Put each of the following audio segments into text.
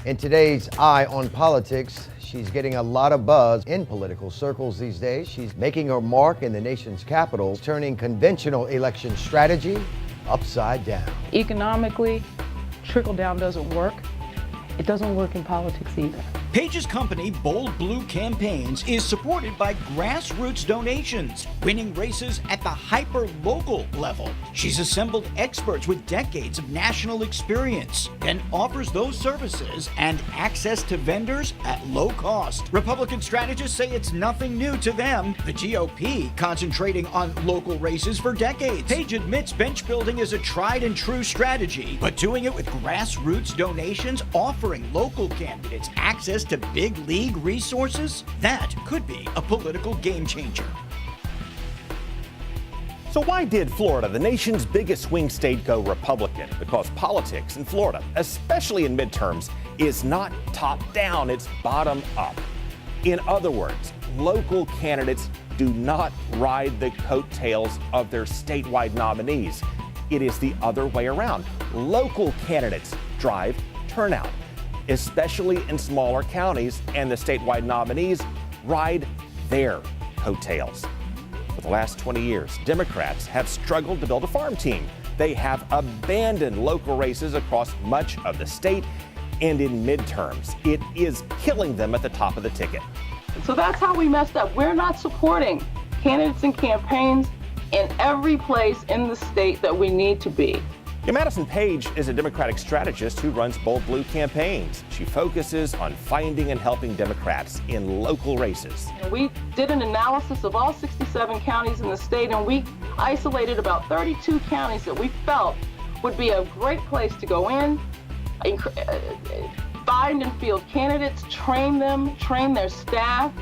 In today's Eye on Politics, she's getting a lot of buzz in political circles these days. She's making her mark in the nation's capital, turning conventional election strategy upside down. Economically, trickle down doesn't work. It doesn't work in politics either. Paige's company, Bold Blue Campaigns, is supported by grassroots donations, winning races at the hyper-local level. She's assembled experts with decades of national experience, then offers those services and access to vendors at low cost. Republican strategists say it's nothing new to them. The GOP concentrating on local races for decades. Paige admits bench building is a tried and true strategy, but doing it with grassroots donations, offering local candidates access to big league resources, that could be a political game changer. So why did Florida, the nation's biggest swing state, go Republican? Because politics in Florida, especially in midterms, is not top down, it's bottom up. In other words, local candidates do not ride the coattails of their statewide nominees. It is the other way around. Local candidates drive turnout, especially in smaller counties, and the statewide nominees ride their coattails. For the last 20 years, Democrats have struggled to build a farm team. They have abandoned local races across much of the state, and in midterms, it is killing them at the top of the ticket. So that's how we messed up. We're not supporting candidates and campaigns in every place in the state that we need to be. Madison Paige is a Democratic strategist who runs Bold Blue Campaigns. She focuses on finding and helping Democrats in local races. We did an analysis of all 67 counties in the state, and we isolated about 32 counties that we felt would be a great place to go in, find and field candidates, train them, train their staff.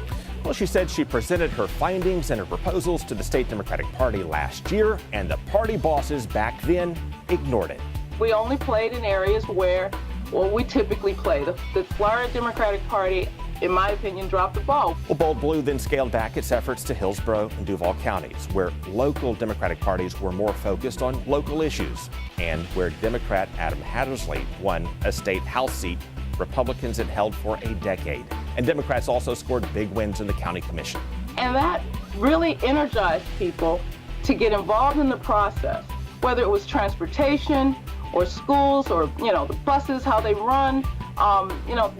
Well, she said she presented her findings and her proposals to the state Democratic Party last year, and the party bosses back then ignored it. We only played in areas where, we typically play. The Florida Democratic Party, in my opinion, dropped the ball. Well, Bold Blue then scaled back its efforts to Hillsborough and Duval counties, where local Democratic parties were more focused on local issues, and where Democrat Adam Hattersley won a state House seat Republicans had held for a decade. And Democrats also scored big wins in the county commission. And that really energized people to get involved in the process, whether it was transportation or schools or, the buses, how they run.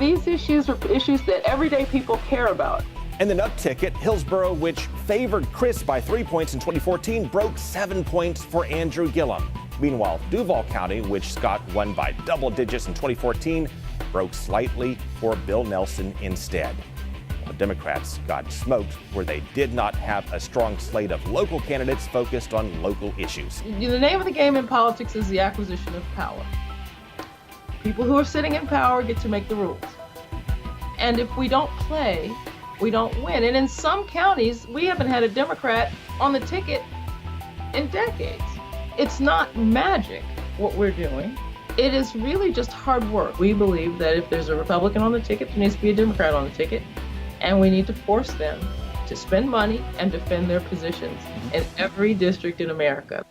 These issues are issues that everyday people care about. And the Nutt ticket, Hillsborough, which favored Chris by 3 points in 2014, broke 7 points for Andrew Gillum. Meanwhile, Duval County, which Scott won by double digits in 2014, broke slightly for Bill Nelson instead. The Democrats got smoked where they did not have a strong slate of local candidates focused on local issues. The name of the game in politics is the acquisition of power. People who are sitting in power get to make the rules. And if we don't play, we don't win. And in some counties, we haven't had a Democrat on the ticket in decades. It's not magic, what we're doing. It is really just hard work. We believe that if there's a Republican on the ticket, there needs to be a Democrat on the ticket, and we need to force them to spend money and defend their positions in every district in America.